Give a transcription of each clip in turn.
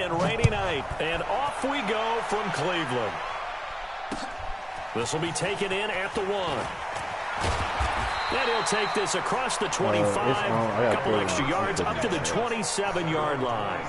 and rainy night. And off we go from Cleveland. This will be taken in at the 1. And he'll take this across the 25, a couple extra yards up to the 27-yard line.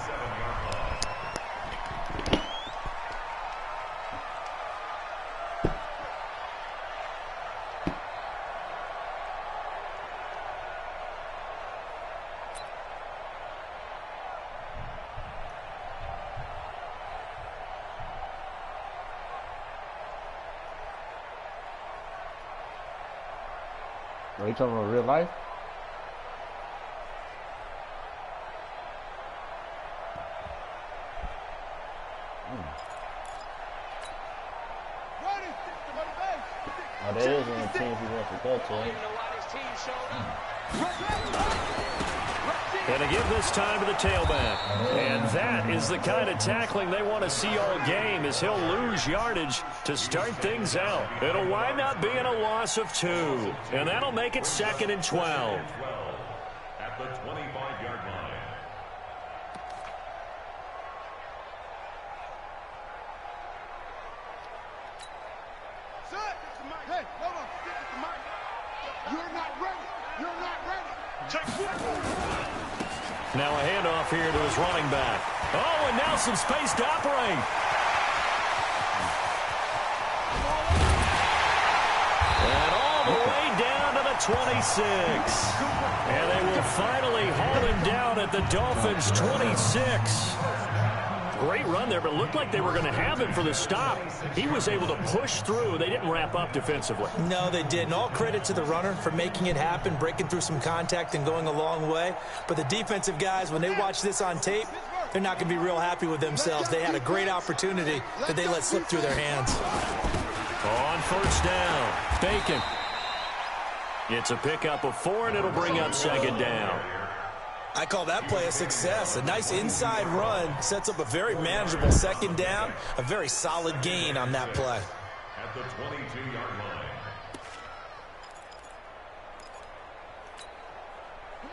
Are you talking about real life? Oh, that is one of the teams he wants to go to. Going to give this time to the tailback. And that is the kind of tackling they want to see all game, as he'll lose yardage to start things out. It'll wind up being a loss of 2. And that'll make it 2nd and 12. At the 25-yard line. Hey, hold on. You're not ready. You're not ready. Now a handoff here to his running back. Oh, and now some space to operate. And all the way down to the 26. And they will finally haul him down at the Dolphins' 26. Great run there, but it looked like they were going to have him for the stop. He was able to push through. They didn't wrap up defensively. No, they didn't. All credit to the runner for making it happen, breaking through some contact and going a long way. But the defensive guys, when they watch this on tape, they're not going to be real happy with themselves. They had a great opportunity that they let slip through their hands. On first down, Bacon. It's a pickup of 4, and it'll bring up 2nd down. I call that play a success. A nice inside run sets up a very manageable 2nd down, a very solid gain on that play. At the 22-yard line.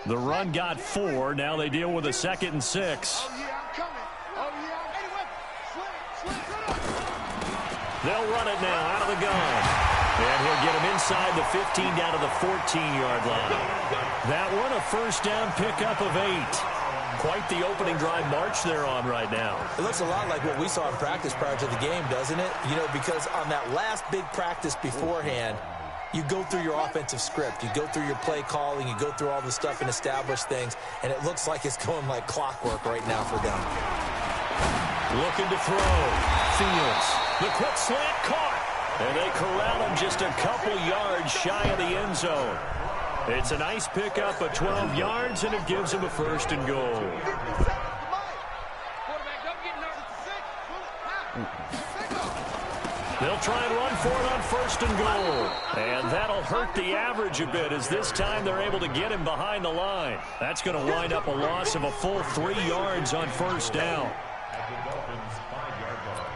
The run got 4. Now they deal with a 2nd and 6. Oh, yeah, I'm coming. Oh, yeah. Anyway, They'll run it now out of the gun. And he'll get him inside the 15 down to the 14-yard line. That one a first down pickup of 8. Quite the opening drive march they're on right now. It looks a lot like what we saw in practice prior to the game, doesn't it? You know, because on that last big practice beforehand, you go through your offensive script. You go through your play calling. You go through all the stuff and establish things. And it looks like it's going like clockwork right now for them. Looking to throw. Fields. The quick slant caught. And they corral him just a couple yards shy of the end zone. It's a nice pickup of 12 yards, and it gives him a 1st and goal. They'll try and run for it on 1st and goal. And that'll hurt the average a bit, as this time they're able to get him behind the line. That's going to wind up a loss of a full 3 yards on 1st down. At the Dolphins' 5-yard line.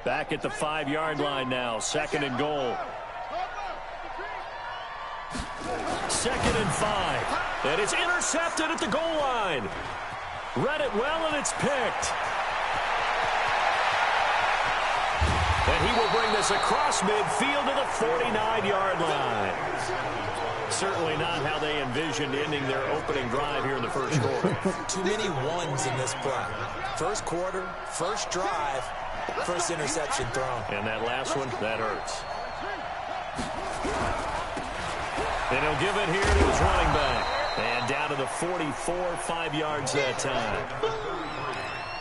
Back at the 5-yard line now, 2nd and goal. 2nd and 5. And it's intercepted at the goal line. Read it well, and it's picked. And he will bring this across midfield to the 49-yard line. Certainly not how they envisioned ending their opening drive here in the first quarter. Too many ones in this play. First quarter, first drive, first interception thrown. And that last one, that hurts. And he'll give it here to his running back. And down to the 44, 5 yards that time.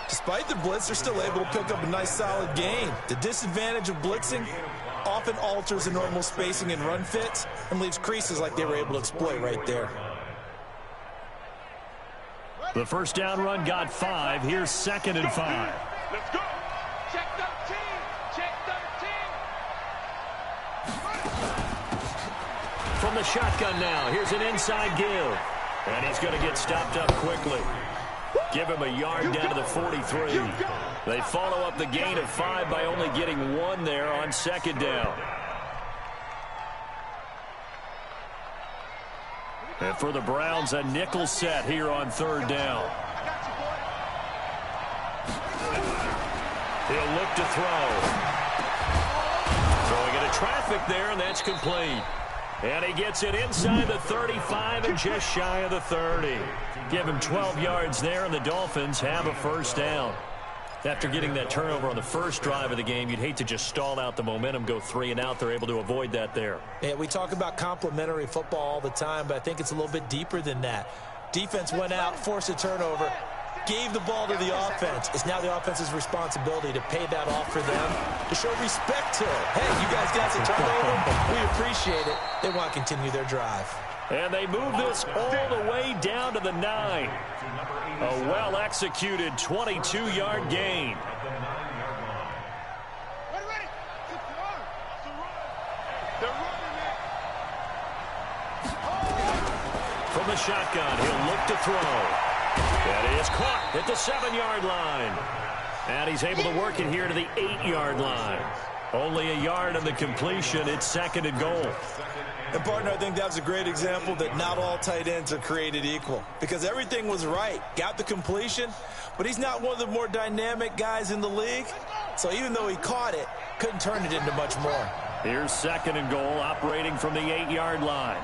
Despite the blitz, they're still able to pick up a nice solid gain. The disadvantage of blitzing often alters the normal spacing and run fits and leaves creases like they were able to exploit right there. The first down run got 5. Here's 2nd and 5. Let's go. Check 13. Check 13. From the shotgun now, here's an inside give. And he's going to get stopped up quickly. Give him a yard down to the 43. They follow up the gain of 5 by only getting 1 there on 2nd down. And for the Browns, a nickel set here on third down. He'll look to throw. Throwing into traffic there, and that's complete. And he gets it inside the 35 and just shy of the 30. Give him 12 yards there, and the Dolphins have a first down. After getting that turnover on the first drive of the game, you'd hate to just stall out the momentum, go 3 and out. They're able to avoid that there. Yeah, we talk about complementary football all the time, but I think it's a little bit deeper than that. Defense went out, forced a turnover, gave the ball to the offense. It's now the offense's responsibility to pay that off for them, to show respect to it. Hey, you guys got the turnover. We appreciate it. They want to continue their drive. And they move this all the way down to the 9. A well-executed 22-yard gain. From the shotgun, he'll look to throw. That is caught at the 7-yard line. And he's able to work it here to the 8-yard line. Only a yard on the completion. It's second and goal. And, partner, I think that was a great example that not all tight ends are created equal. Because everything was right. Got the completion, but he's not one of the more dynamic guys in the league. So even though he caught it, couldn't turn it into much more. Here's second and goal, operating from the 8-yard line.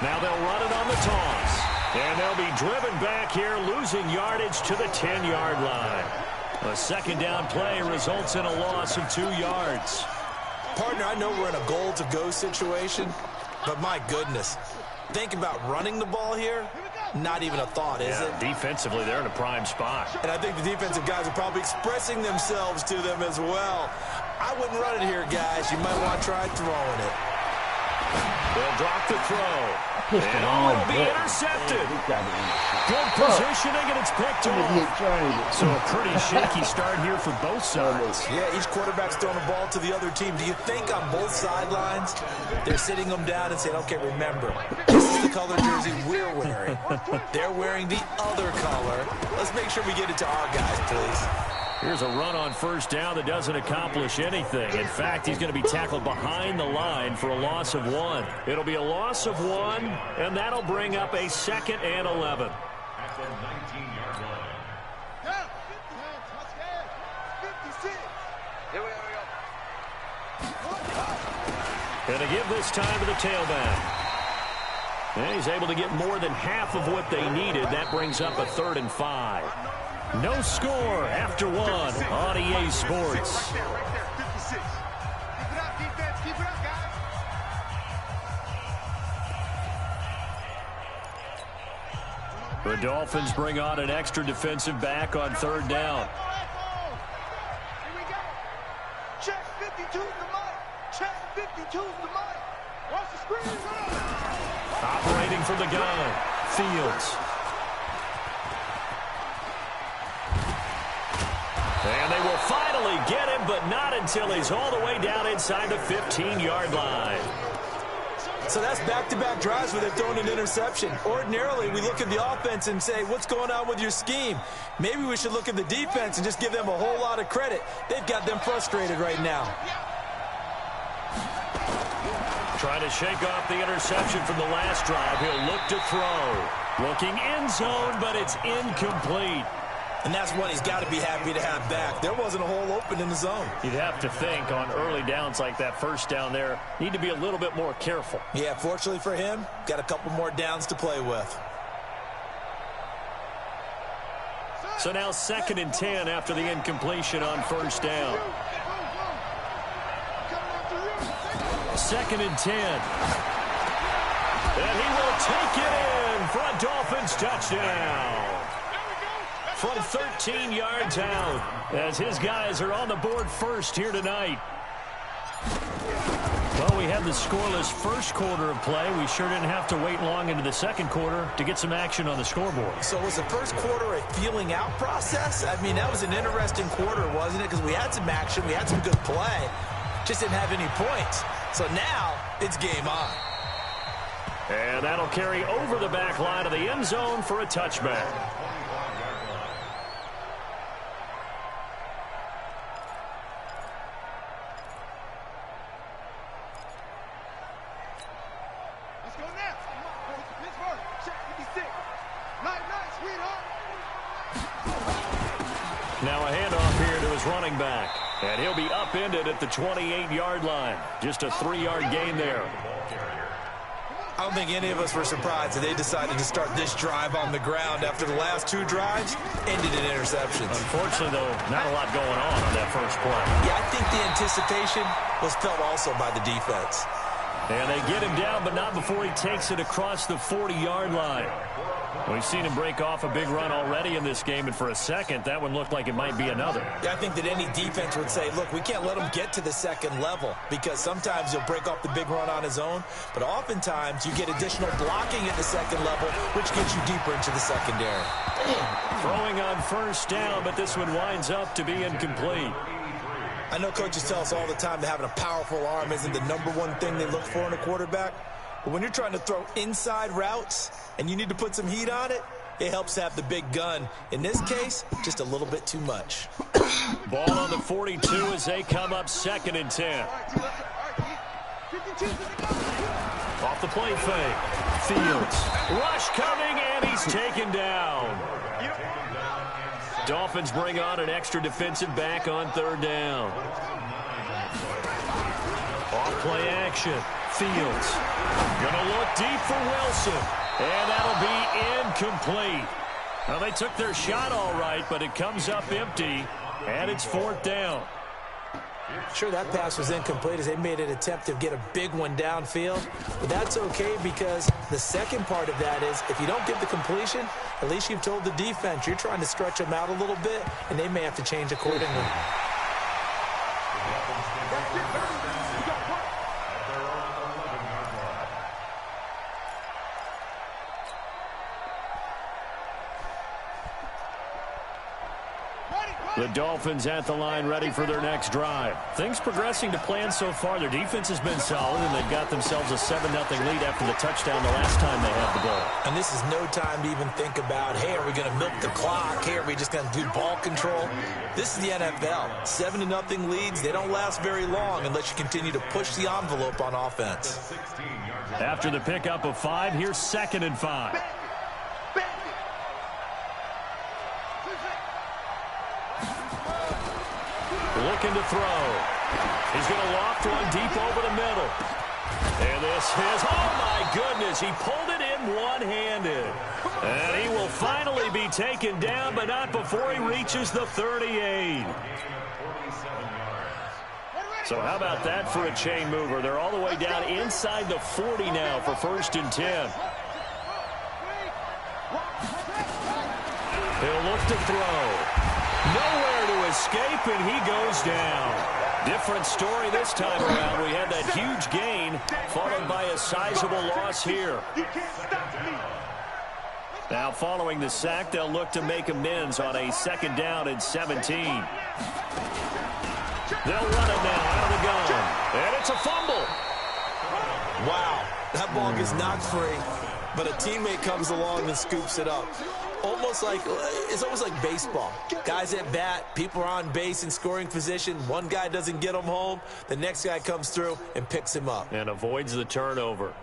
Now they'll run it on the toss. And they'll be driven back here, losing yardage to the 10-yard line. A second down play results in a loss of 2 yards. Partner, I know we're in a goal-to-go situation, but my goodness, think about running the ball here. Not even a thought, is it? Defensively, they're in a prime spot. And I think the defensive guys are probably expressing themselves to them as well. I wouldn't run it here, guys. You might want to try throwing it. They'll drop the throw. And it'll be intercepted. Good positioning, and it's picked off. So a pretty shaky start here for both sides. Yeah, each quarterback's throwing the ball to the other team. Do you think on both sidelines they're sitting them down and saying, okay, remember, this is the color jersey we're wearing. They're wearing the other color. Let's make sure we get it to our guys, please. Here's a run on first down that doesn't accomplish anything. In fact, he's going to be tackled behind the line for a loss of 1. It'll be a loss of 1, and that'll bring up a 2nd and 11. At the 19-yard line. And to give this time to the tailback. And he's able to get more than half of what they needed. That brings up a 3rd and 5. No score after 1 on EA Sports. The Dolphins bring on an extra defensive back on 3rd down. Check 52's the mic. Check 52's the mic. Watch the screen. Operating from the gun, Fields. And they will finally get him, but not until he's all the way down inside the 15-yard line. So that's back-to-back drives where they've thrown an interception. Ordinarily, we look at the offense and say, what's going on with your scheme? Maybe we should look at the defense and just give them a whole lot of credit. They've got them frustrated right now. Trying to shake off the interception from the last drive. He'll look to throw. Looking end zone, but it's incomplete. And that's what he's got to be happy to have back. There wasn't a hole open in the zone. You'd have to think on early downs like that first down there, need to be a little bit more careful. Yeah, fortunately for him, got a couple more downs to play with. So now 2nd and 10 after the incompletion on first down. 2nd and 10. And he will take it in for a Dolphins touchdown. From 13 yards out, as his guys are on the board first here tonight. Well, we had the scoreless first quarter of play. We sure didn't have to wait long into the second quarter to get some action on the scoreboard. So was the first quarter a feeling out process? I mean, that was an interesting quarter, wasn't it? Because we had some action, we had some good play, just didn't have any points. So now it's game on. And that'll carry over the back line of the end zone for a touchback. Now a handoff here to his running back. And he'll be upended at the 28-yard line. Just a 3-yard gain there. I don't think any of us were surprised that they decided to start this drive on the ground after the last 2 drives ended in interceptions. Unfortunately, though, not a lot going on that first play. Yeah, I think the anticipation was felt also by the defense. And they get him down, but not before he takes it across the 40-yard line. We've seen him break off a big run already in this game, and for a second, that one looked like it might be another. Yeah, I think that any defense would say, look, we can't let him get to the second level because sometimes he'll break off the big run on his own, but oftentimes you get additional blocking at the second level, which gets you deeper into the secondary. Throwing on first down, but this one winds up to be incomplete. I know coaches tell us all the time that having a powerful arm isn't the #1 thing they look for in a quarterback. But when you're trying to throw inside routes and you need to put some heat on it, it helps have the big gun. In this case, just a little bit too much. Ball on the 42 as they come up 2nd and 10. Off the play fake. Fields. Rush coming, and he's taken down. Dolphins bring on an extra defensive back on 3rd down. Off play action. Fields. Gonna look deep for Wilson. And that'll be incomplete. Now, they took their shot all right, but it comes up empty, and it's 4th down. Sure, that pass was incomplete as they made an attempt to get a big one downfield. But that's okay because the second part of that is if you don't get the completion, at least you've told the defense you're trying to stretch them out a little bit, and they may have to change accordingly. The Dolphins at the line ready for their next drive. Things progressing to plan so far. Their defense has been solid, and they've got themselves a 7-0 lead after the touchdown the last time they had the ball. And this is no time to even think about, hey, are we going to milk the clock? Hey, are we just going to do ball control? This is the NFL. 7-0 leads, they don't last very long unless you continue to push the envelope on offense. After the pickup of 5, here's 2nd and 5. Looking to throw. He's going to loft one deep over the middle. And this is, oh my goodness, he pulled it in one-handed. And he will finally be taken down, but not before he reaches the 38. So how about that for a chain mover? They're all the way down inside the 40 now for 1st and 10. He'll look to throw. Nowhere to escape, and he goes down. Different story this time around. We had that huge gain, followed by a sizable loss here. Now, following the sack, they'll look to make amends on a 2nd down and 17. They'll run it now out of the gun. And it's a fumble. Wow, that ball gets knocked free, but a teammate comes along and scoops it up. It's almost like baseball. Guys at bat, people are on base in scoring position. One guy doesn't get him home. The next guy comes through and picks him up. And avoids the turnover.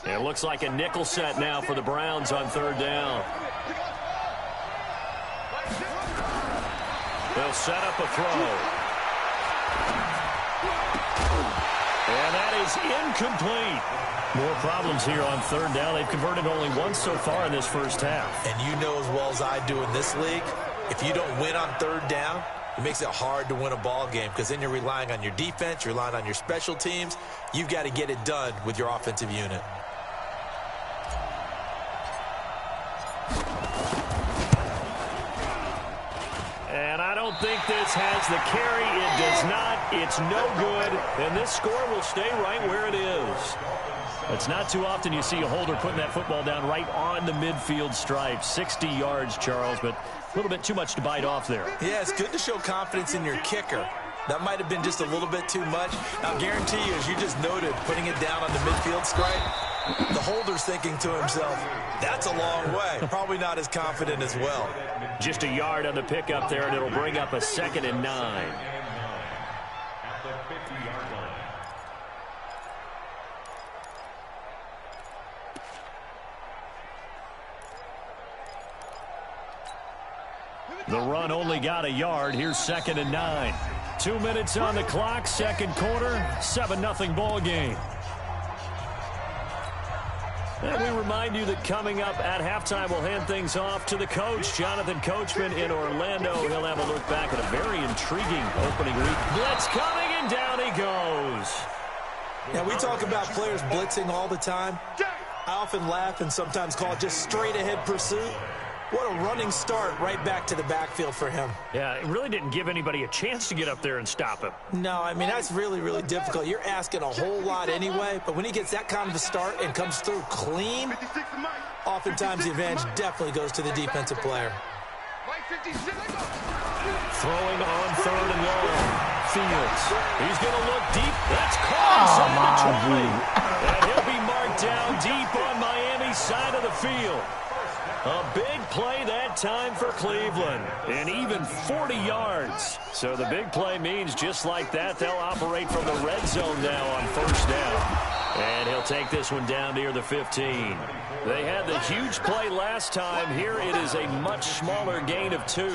It looks like a nickel set now for the Browns on 3rd down. They'll set up a throw. And that is incomplete. More problems here on 3rd down. They've converted only once so far in this first half. And you know as well as I do in this league, if you don't win on 3rd down, it makes it hard to win a ball game because then you're relying on your defense, you're relying on your special teams. You've got to get it done with your offensive unit. And I don't think this has the carry. It does not. It's no good. And this score will stay right where it is. It's not too often you see a holder putting that football down right on the midfield stripe. 60 yards, Charles, but a little bit too much to bite off there. Yeah, it's good to show confidence in your kicker. That might have been just a little bit too much. I'll guarantee you, as you just noted, putting it down on the midfield stripe, the holder's thinking to himself, that's a long way. Probably not as confident as well. Just a yard on the pickup there, and it'll bring up a 2nd and 9. The run only got a yard. Here's 2nd and 9. 2 minutes on the clock, second quarter, 7-0 ball game. And we remind you that coming up at halftime, we'll hand things off to the coach, Jonathan Coachman in Orlando. He'll have a look back at a very intriguing opening week. Blitz coming, and down he goes. Now, we talk about players blitzing all the time. I often laugh and sometimes call it just straight-ahead pursuit. What a running start right back to the backfield for him. Yeah, it really didn't give anybody a chance to get up there and stop him. No, I mean, that's really, really difficult. You're asking a whole lot anyway, but when he gets that kind of a start and comes through clean, oftentimes the advantage definitely goes to the defensive player. Throwing on 3rd and long. Fields. He's going to look deep. That's caught inside the 20. And he'll be marked down deep on Miami's side of the field. A big play that time for Cleveland, and even 40 yards. So the big play means just like that, they'll operate from the red zone now on 1st down. And he'll take this one down near the 15. They had the huge play last time. Here it is a much smaller gain of 2.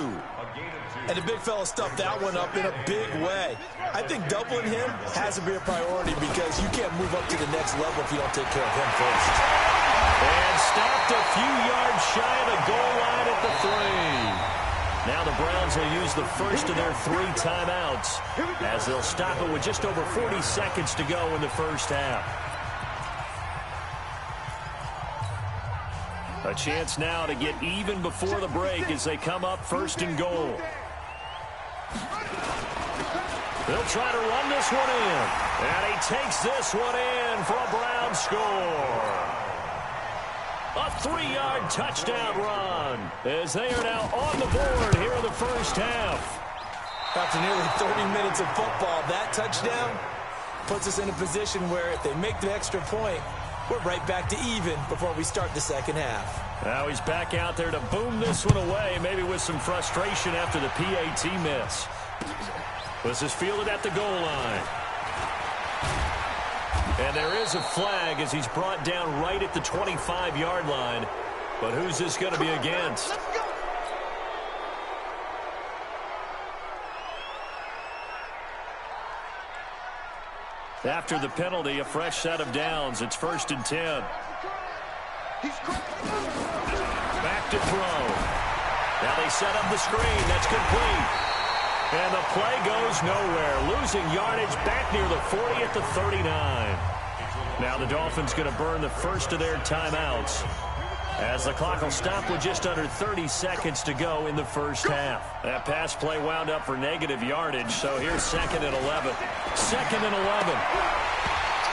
And the big fella stuffed that one up in a big way. I think doubling him has to be a priority because you can't move up to the next level if you don't take care of him first. And stopped a few yards shy of the goal line at the 3. Now the Browns will use the first of their 3 timeouts as they'll stop it with just over 40 seconds to go in the first half. A chance now to get even before the break as they come up 1st and goal. They'll try to run this one in. And he takes this one in for a Brown score. A 3-yard touchdown run as they are now on the board here in the first half. After nearly 30 minutes of football, that touchdown puts us in a position where if they make the extra point, we're right back to even before we start the second half. Now he's back out there to boom this one away, maybe with some frustration after the PAT miss. This is fielded at the goal line. And there is a flag as he's brought down right at the 25-yard line. But who's this going to be against? After the penalty, a fresh set of downs. It's 1st and 10. Back to throw. Now they set up the screen. That's complete. And the play goes nowhere. Losing yardage back near the 40 at the 39. Now the Dolphins going to burn the first of their timeouts as the clock will stop with just under 30 seconds to go in the first half. That pass play wound up for negative yardage, so here's 2nd and 11. 2nd and 11.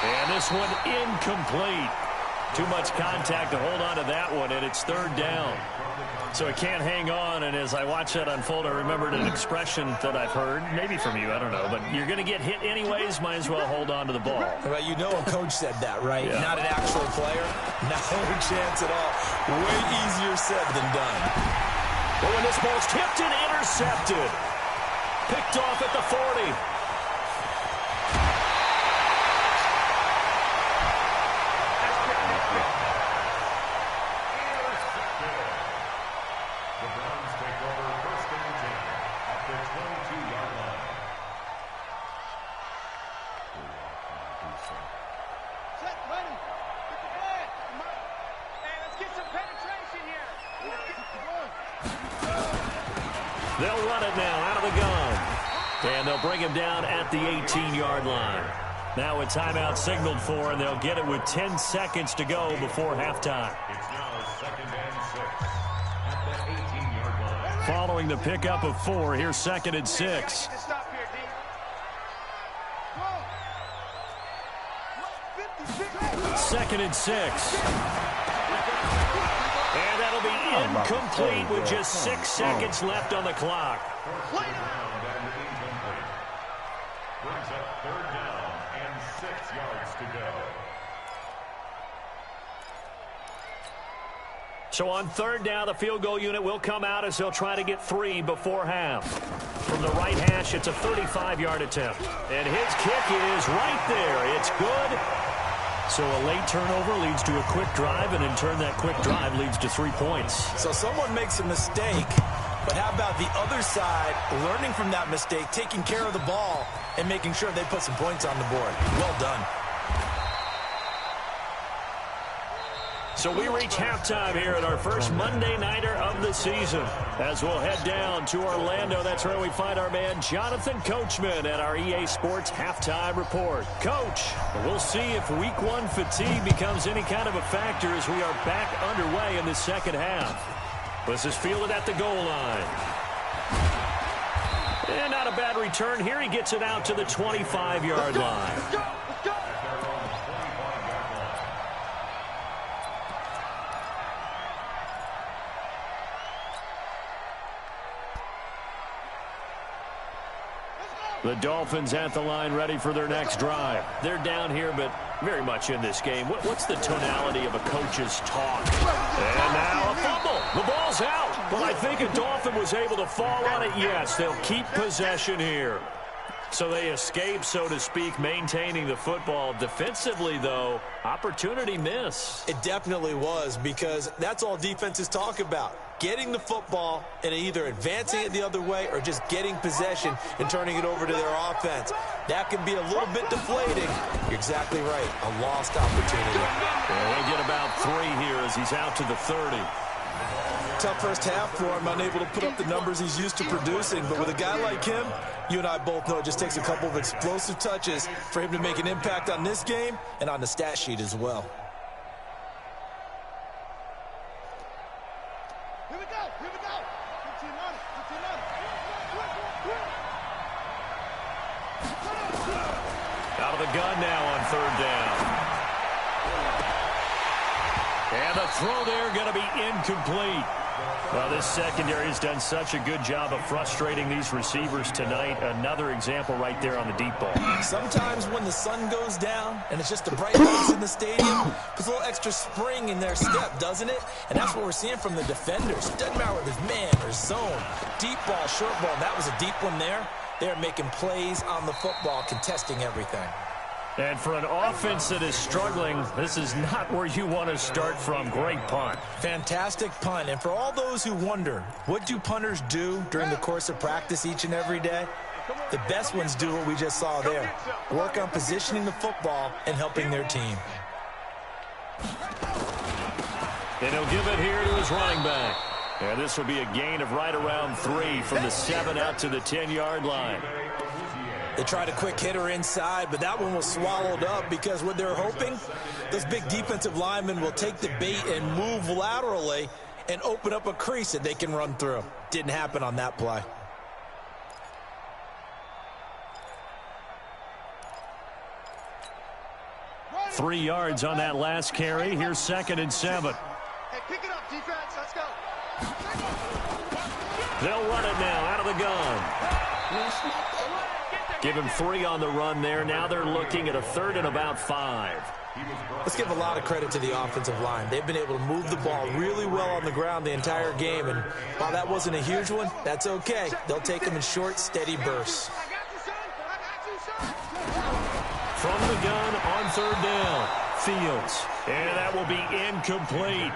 And this one incomplete. Too much contact to hold on to that one, and it's 3rd down. So it can't hang on, and as I watch that unfold, I remembered an expression that I've heard, maybe from you, I don't know, but you're going to get hit anyways, might as well hold on to the ball. Well, you know a coach said that, right? Yeah. Not an actual player. No chance at all. Way easier said than done. But when this ball's tipped and intercepted, picked off at the 40. They'll run it now out of the gun. And they'll bring him down at the 18-yard line. Now a timeout signaled for, and they'll get it with 10 seconds to go before halftime. It's now 2nd and 6 at the 18-yard line. Following the pickup of 4, here's 2nd and 6. 2nd and 6. And that'll be incomplete with just 6 seconds left on the clock. Brings up 3rd down and 6 yards to go. So on 3rd down, the field goal unit will come out as they'll try to get 3 before half. From the right hash, it's a 35-yard attempt. And his kick is right there. It's good. So a late turnover leads to a quick drive, and in turn that quick drive leads to 3 points. So someone makes a mistake, But how about the other side, learning from that mistake, taking care of the ball, and making sure they put some points on the board? Well done. So we reach halftime here at our first Monday Nighter of the season. As we'll head down to Orlando, that's where we find our man Jonathan Coachman at our EA Sports Halftime Report. Coach, we'll see if Week 1 fatigue becomes any kind of a factor as we are back underway in the second half. This is fielded at the goal line. And not a bad return here. He gets it out to the 25-yard line. The Dolphins at the line ready for their next drive. They're down here, but very much in this game. What's the tonality of a coach's talk? And now a fumble. The ball's out. But I think a Dolphin was able to fall on it. Yes, they'll keep possession here. So they escape, so to speak, maintaining the football. Defensively, though, opportunity miss. It definitely was, because that's all defenses talk about. Getting the football and either advancing it the other way or just getting possession and turning it over to their offense. That can be a little bit deflating. You're exactly right. A lost opportunity. Well, he'll get about 3 here as he's out to the 30. Tough first half for him, unable to put up the numbers he's used to producing. But with a guy like him, you and I both know it just takes a couple of explosive touches for him to make an impact on this game and on the stat sheet as well. Here we go. Here we go. 15 on it. 15 on it. Out of the gun now on 3rd down. And the throw there going to be incomplete. Well, this secondary has done such a good job of frustrating these receivers tonight. Another example right there on the deep ball. Sometimes when the sun goes down and it's just the bright lights in the stadium, puts a little extra spring in their step, doesn't it? And that's what we're seeing from the defenders. Doesn't matter whether it's man or zone. Deep ball, short ball. That was a deep one there. They're making plays on the football, contesting everything. And for an offense that is struggling, this is not where you want to start from. Great punt. Fantastic punt. And for all those who wonder, what do punters do during the course of practice each and every day? The best ones do what we just saw there. Work on positioning the football and helping their team. And he'll give it here to his running back. And this will be a gain of right around 3 from the 7 out to the 10-yard line. They tried a quick hitter inside, but that one was swallowed up because what they're hoping, those big defensive linemen will take the bait and move laterally and open up a crease that they can run through. Didn't happen on that play. Three yards on that last carry. Here's 2nd and 7. Hey, pick it up, defense. Let's go. They'll run it now out of the gun. Give him 3 on the run there. Now they're looking at a 3rd and about 5. Let's give a lot of credit to the offensive line. They've been able to move the ball really well on the ground the entire game. And while that wasn't a huge one, that's okay. They'll take them in short, steady bursts. From the gun on 3rd down. Fields. And that will be incomplete.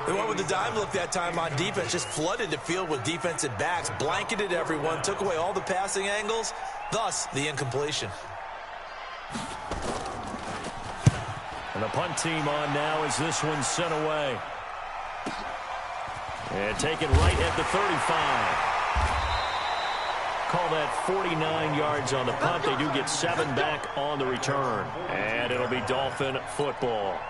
They went with the dime look that time on defense, just flooded the field with defensive backs, blanketed everyone, took away all the passing angles, thus the incompletion. And the punt team on now as this one's sent away. And taken right at the 35. Call that 49 yards on the punt. They do get 7 back on the return. And it'll be Dolphin football.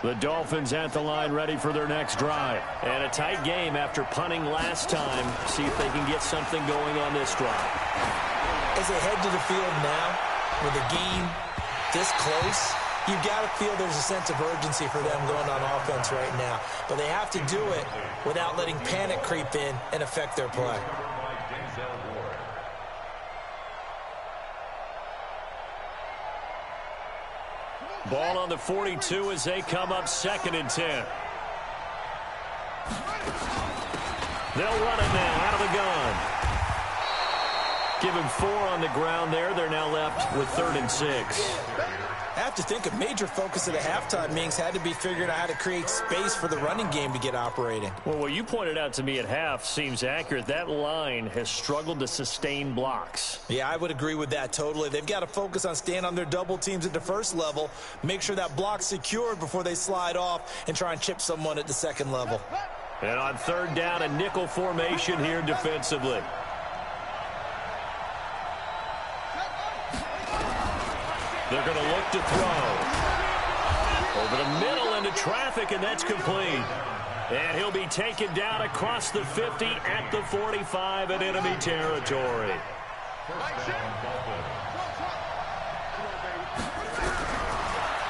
The Dolphins at the line ready for their next drive. And a tight game after punting last time. See if they can get something going on this drive. As they head to the field now, with the game this close, you've got to feel there's a sense of urgency for them going on offense right now. But they have to do it without letting panic creep in and affect their play. Ball on the 42 as they come up 2nd and 10. They'll run it now out of the gun. Give him 4 on the ground there. They're now left with 3rd and 6. I have to think a major focus of the halftime meetings had to be figuring out how to create space for the running game to get operating. Well, what you pointed out to me at half seems accurate. That line has struggled to sustain blocks. Yeah, I would agree with that totally. They've got to focus on staying on their double teams at the first level, make sure that block's secured before they slide off and try and chip someone at the second level. And on third down, a nickel formation here defensively. They're going to look to throw. Over the middle into traffic, and that's complete. And he'll be taken down across the 50 at the 45 in enemy territory.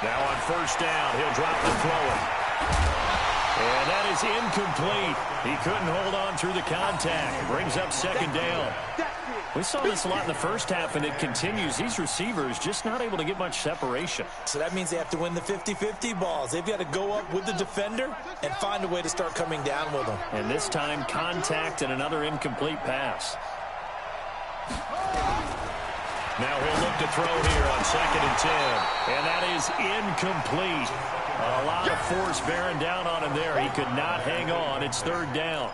Now on first down, he'll drop the throw. And that is incomplete. He couldn't hold on through the contact. Brings up second down. We saw this a lot in the first half, and it continues. These receivers just not able to get much separation. So that means they have to win the 50-50 balls. They've got to go up with the defender and find a way to start coming down with them. And this time, contact and another incomplete pass. Now he'll look to throw here on 2nd and 10. And that is incomplete. A lot of force bearing down on him there. He could not hang on. It's third down.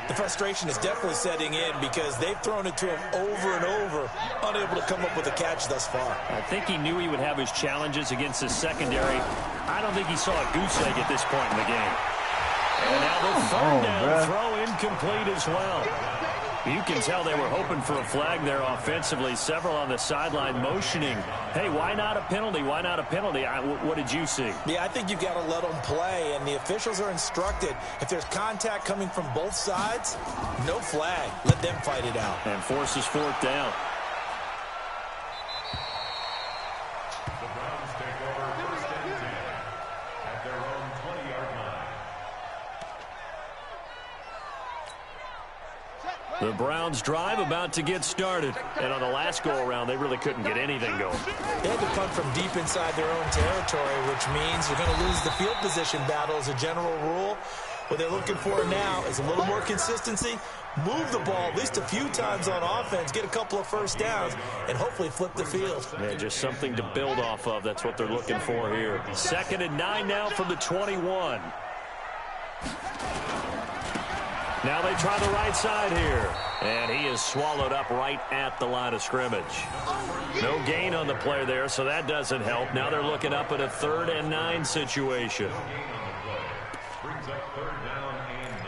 The frustration is definitely setting in because they've thrown it to him over and over, unable to come up with a catch thus far. I think he knew he would have his challenges against his secondary. I don't think he saw a goose egg at this point in the game. And now the third down throw incomplete as well. You can tell they were hoping for a flag there offensively. Several on the sideline motioning, hey, why not a penalty? Why not a penalty? What did you see? Yeah, I think you've got to let them play, and the officials are instructed, if there's contact coming from both sides, no flag. Let them fight it out. And forces fourth down. The Browns take over 1st and 10 at their own 20-yard line. The Browns drive about to get started. And on the last go-around, they really couldn't get anything going. They had to punt from deep inside their own territory, which means they're going to lose the field position battle as a general rule. What they're looking for now is a little more consistency, move the ball at least a few times on offense, get a couple of first downs, and hopefully flip the field. Yeah, just something to build off of. That's what they're looking for here. 2nd and 9 now from the 21. Now they try the right side here. And he is swallowed up right at the line of scrimmage. No gain on the play there, so that doesn't help. Now they're looking up at a 3rd and 9 situation. Brings up 3rd down and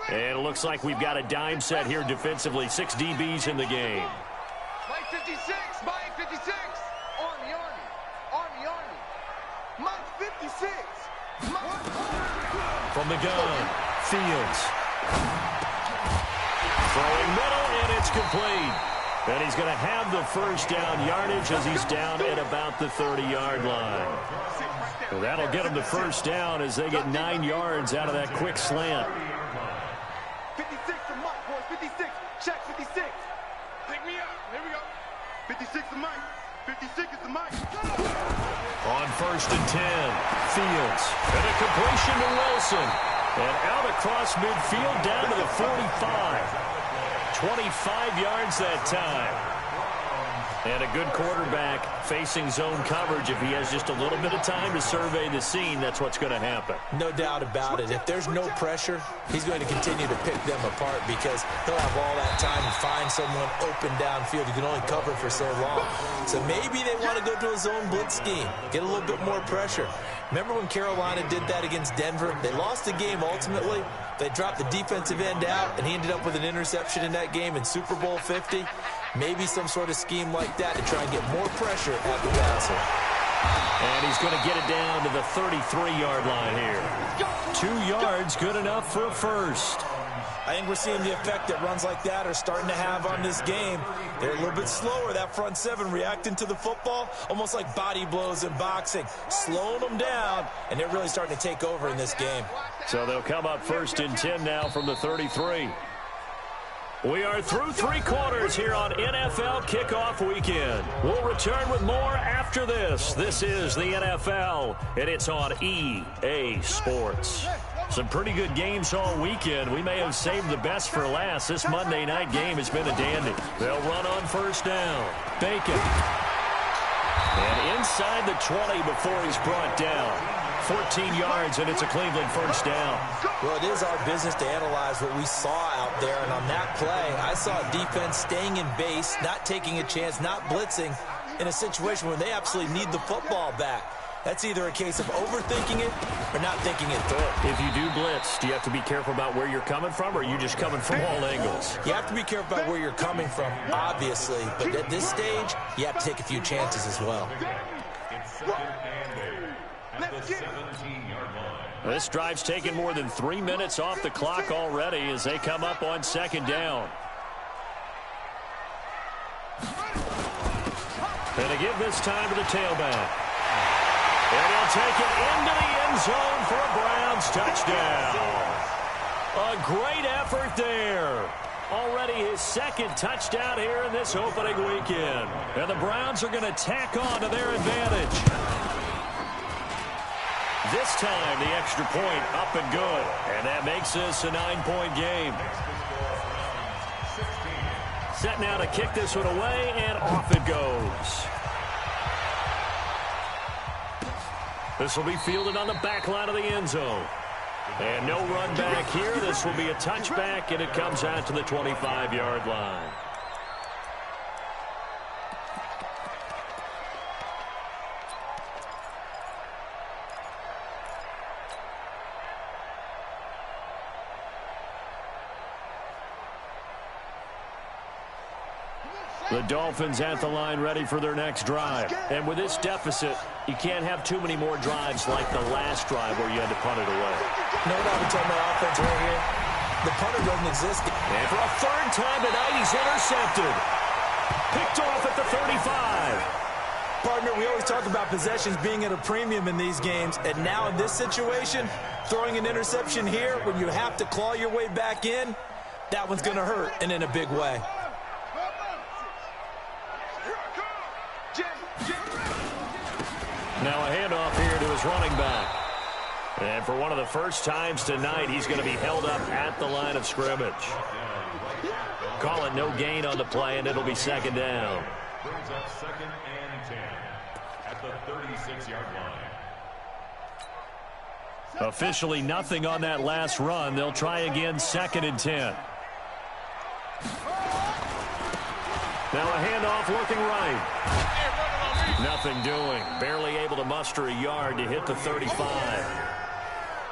9. And it looks like we've got a dime set here defensively. 6 DBs in the game. Mike 56, Mike 56. Army, Army, Army. Mike 56. From the gun, Fields. Throwing middle, and it's complete. And he's going to have the first down yardage as he's down at about the 30-yard line. Well, that'll get him the first down as they get 9 yards out of that quick slant. 56 to Mike, boys. 56. Check 56. Pick me up. Here we go. 56 to Mike. 56 is the Mike. On 1st and 10, Fields. And a completion to Wilson. And out across midfield down to the 45. 25 yards that time. And a good quarterback facing zone coverage. If he has just a little bit of time to survey the scene, that's what's going to happen. No doubt about it. If there's no pressure, he's going to continue to pick them apart because he'll have all that time to find someone open downfield. You can only cover for so long. So maybe they want to go to a zone blitz scheme, get a little bit more pressure. Remember when Carolina did that against Denver? They lost the game ultimately. They dropped the defensive end out, and he ended up with an interception in that game in Super Bowl 50. Maybe some sort of scheme like that to try and get more pressure at the passer. And he's going to get it down to the 33-yard line here. 2 yards, good enough for a first. I think we're seeing the effect that runs like that are starting to have on this game. They're a little bit slower, that front seven, reacting to the football, almost like body blows in boxing, slowing them down, and they're really starting to take over in this game. So they'll come up 1st and 10 now from the 33. We are through 3 quarters here on NFL Kickoff Weekend. We'll return with more after this. This is the NFL, and it's on EA Sports. Some pretty good games all weekend. We may have saved the best for last. This Monday night game has been a dandy. They'll run on first down. Bacon. And inside the 20 before he's brought down. 14 yards, and it's a Cleveland first down. Well, it is our business to analyze what we saw out there, and on that play, I saw defense staying in base, not taking a chance, not blitzing in a situation where they absolutely need the football back. That's either a case of overthinking it or not thinking it through. If you do blitz, do you have to be careful about where you're coming from, or are you just coming from all angles? You have to be careful about where you're coming from, obviously, but at this stage, you have to take a few chances as well. It's second and 8 at the 17-yard line. This drive's taken more than 3 minutes off the clock already as they come up on second down. And to give this time to the tailback. And he'll take it into the end zone for a Browns touchdown. A great effort there. Already his second touchdown here in this opening weekend. And the Browns are going to tack on to their advantage. This time the extra point up and good. And that makes this a 9-point game. Set now to kick this one away, and off it goes. This will be fielded on the back line of the end zone. And no run back here. This will be a touchback, and it comes out to the 25-yard line. The Dolphins at the line ready for their next drive. And with this deficit, you can't have too many more drives like the last drive where you had to punt it away. No doubt we're talking about offense right here. The punter doesn't exist. And for a third time tonight, he's intercepted. Picked off at the 35. Partner, we always talk about possessions being at a premium in these games. And now in this situation, throwing an interception here when you have to claw your way back in, that one's going to hurt, and in a big way. Now a handoff here to his running back. And for one of the first times tonight, he's going to be held up at the line of scrimmage. Call it no gain on the play, and it'll be second down. Brings up second and 10 at the 36-yard line. Officially nothing on that last run. They'll try again, second and 10. Now a handoff looking right. Nothing doing. Barely able to muster a yard to hit the 35.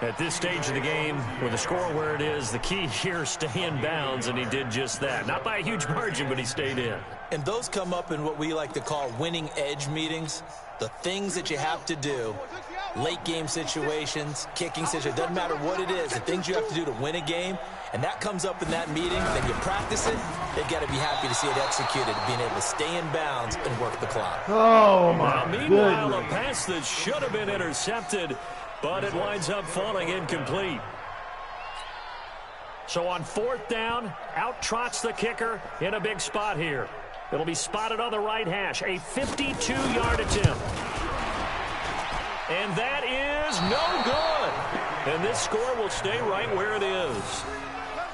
At this stage of the game, with the score where it is, the key here is stay in bounds, and he did just that. Not by a huge margin, but he stayed in. And those come up in what we like to call winning edge meetings. The things that you have to do, late game situations, kicking situations, doesn't matter what it is, the things you have to do to win a game, and that comes up in that meeting, then you practice it, they've got to be happy to see it executed, being able to stay in bounds and work the clock. Oh, my meanwhile, goodness. a pass that should have been intercepted, but it winds up falling incomplete. So on fourth down, out trots the kicker in a big spot here. It'll be spotted on the right hash, a 52-yard attempt. And that is no good. And this score will stay right where it is.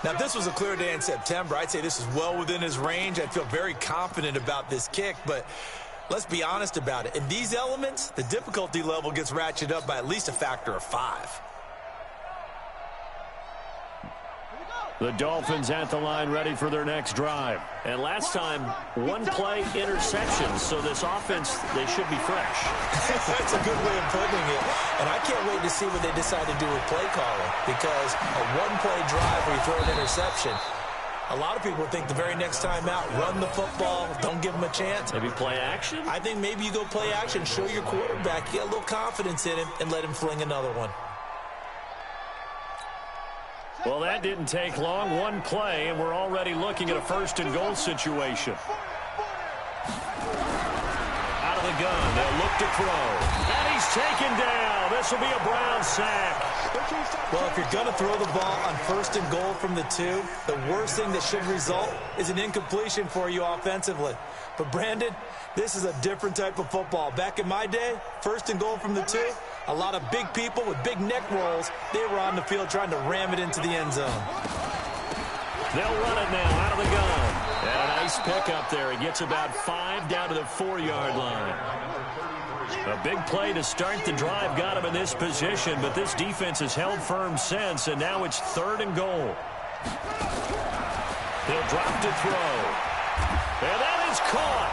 Now, if this was a clear day in September, I'd say this is well within his range. I'd feel very confident about this kick, but let's be honest about it. In these elements, the difficulty level gets ratcheted up by at least a factor of 5. The Dolphins at the line ready for their next drive. And last time, one play interceptions, so this offense, they should be fresh. That's a good way of putting it. And I can't wait to see what they decide to do with play calling, because a one-play drive where you throw an interception, a lot of people think the very next time out, run the football, don't give them a chance. Maybe play action? I think maybe you go play action, show your quarterback, get a little confidence in him, and let him fling another one. Well, that didn't take long. One play, and we're already looking at a first-and-goal situation. Out of the gun, they'll look to throw. And he's taken down. This will be a Brown sack. Well, if you're going to throw the ball on first and goal from the 2, the worst thing that should result is an incompletion for you offensively. But, Brandon, this is a different type of football. Back in my day, first and goal from the 2, A lot of big people with big neck rolls. They were on the field trying to ram it into the end zone. They'll run it now out of the gun. And a nice pickup there. He gets about 5 down to the 4-yard line. A big play to start the drive got him in this position, but this defense has held firm since, and now it's 3rd and goal. He'll drop to throw. And that is caught.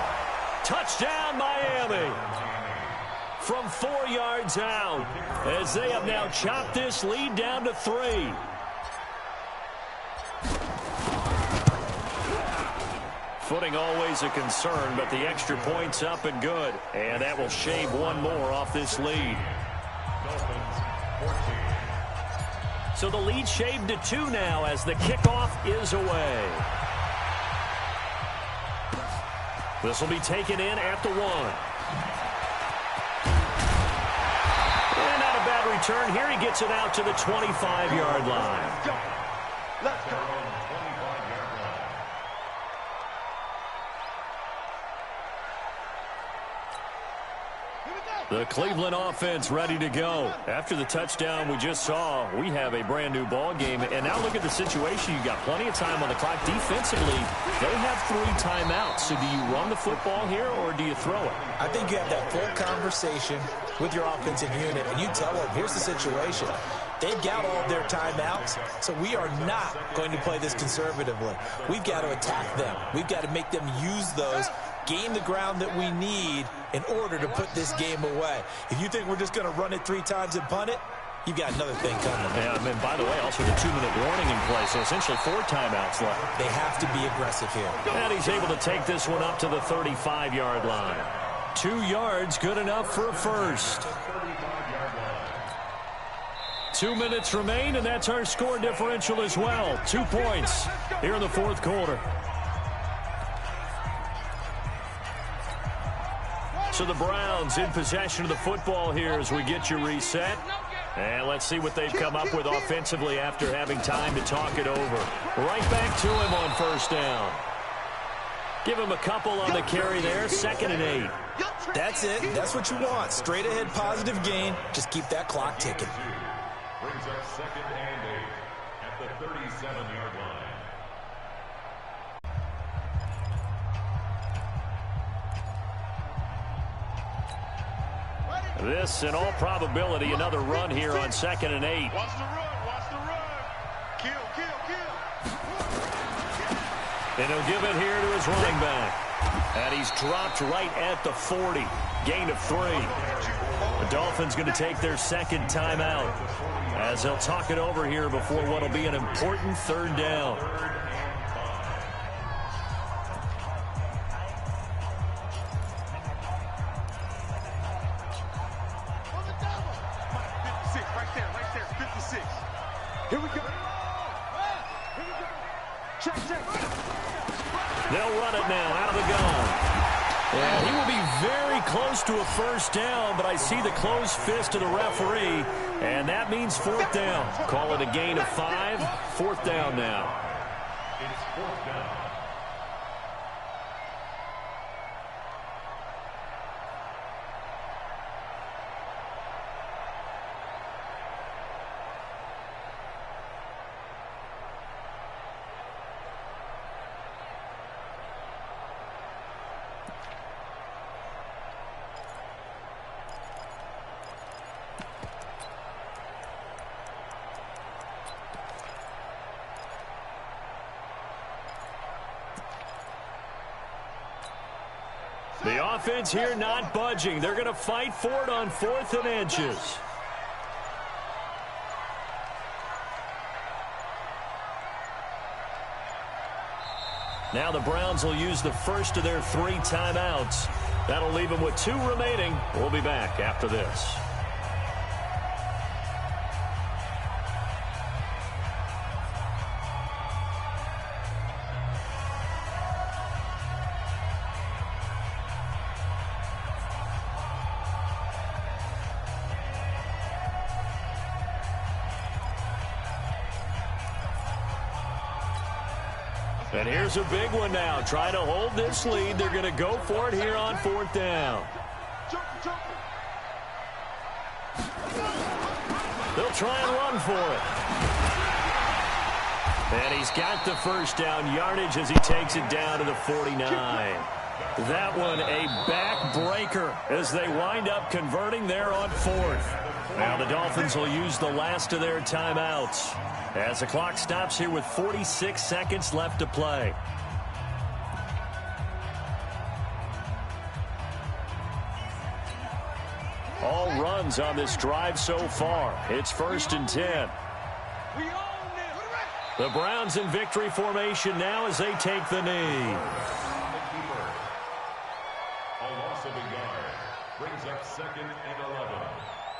Touchdown, Miami. From 4 yards out, as they have now chopped this lead down to 3. Footing always a concern, but the extra point's up and good. And that will shave 1 more off this lead. So the lead shaved to 2 now as the kickoff is away. This will be taken in at the 1. And not a bad return here. He gets it out to the 25-yard line. Let's go. Let's go. The Cleveland offense ready to go. After the touchdown we just saw, we have a brand new ball game. And now look at the situation. You got plenty of time on the clock. Defensively, they have 3 timeouts. So do you run the football here or do you throw it? I think you have that full conversation with your offensive unit, and you tell them, here's the situation. They've got all of their timeouts, so we are not going to play this conservatively. We've got to attack them. We've got to make them use those, gain the ground that we need in order to put this game away. If you think we're just going to run it 3 times and punt it, you've got another thing coming. Yeah, and by the way, also the 2-minute warning in play, so essentially 4 timeouts left. They have to be aggressive here. And he's able to take this one up to the 35-yard line. 2 yards, good enough for a first. 2 minutes remain, and that's our score differential as well. 2 points here in the 4th quarter. So the Browns in possession of the football here as we get you reset. And let's see what they've come up with offensively after having time to talk it over. Right back to him on 1st down. Give him a couple on the carry there. 2nd and 8. That's it. That's what you want. Straight ahead positive gain. Just keep that clock ticking. Brings up 2nd and 8 at the 37-yard line. This, in all probability, another run here on 2nd and 8. Watch the run. Watch the run. Kill, kill, kill. And he'll give it here to his running back. And he's dropped right at the 40. Gain of 3. The Dolphins going to take their 2nd timeout as they'll talk it over here before what will be an important 3rd down. Here we go. Check, check. They'll run it now out of the gun. And he will be very close to a 1st down, but I see the closed fist of the referee, and that means 4th down. Call it a gain of 5. 4th down now. It's 4th down. The offense here not budging. They're going to fight for it on 4th and inches. Now the Browns will use the first of their 3 timeouts. That'll leave them with 2 remaining. We'll be back after this. And here's a big one now. Trying to hold this lead. They're going to go for it here on 4th down. They'll try and run for it. And he's got the first down yardage as he takes it down to the 49. That one a backbreaker as they wind up converting there on fourth. Now the Dolphins will use the last of their timeouts as the clock stops here with 46 seconds left to play. All runs on this drive so far. It's 1st and 10. The Browns in victory formation now as they take the knee. A loss of a yard brings up 2nd and 11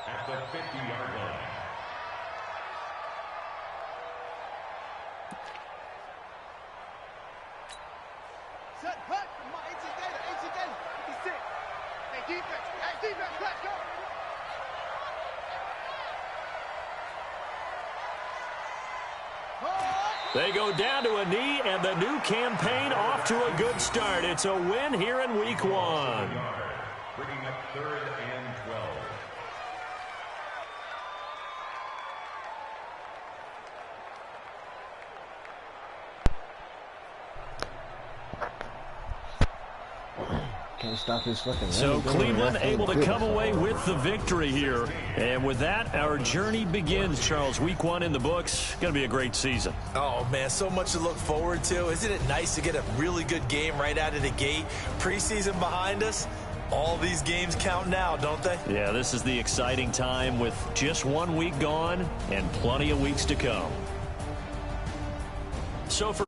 at the 50-yard line. Set, hut, come on, 18 data, 56. Hey, defense, let's go. They go down to a knee, and the new campaign off to a good start. It's a win here in week 1. Bringing up 3rd and 12. Can't stop his fucking So run. Cleveland able to come away with the victory here. And with that, our journey begins, Charles. Week 1 in the books. Going to be a great season. Oh, man, so much to look forward to. Isn't it nice to get a really good game right out of the gate? Preseason behind us. All these games count now, don't they? Yeah, this is the exciting time with just 1 week gone and plenty of weeks to come. So for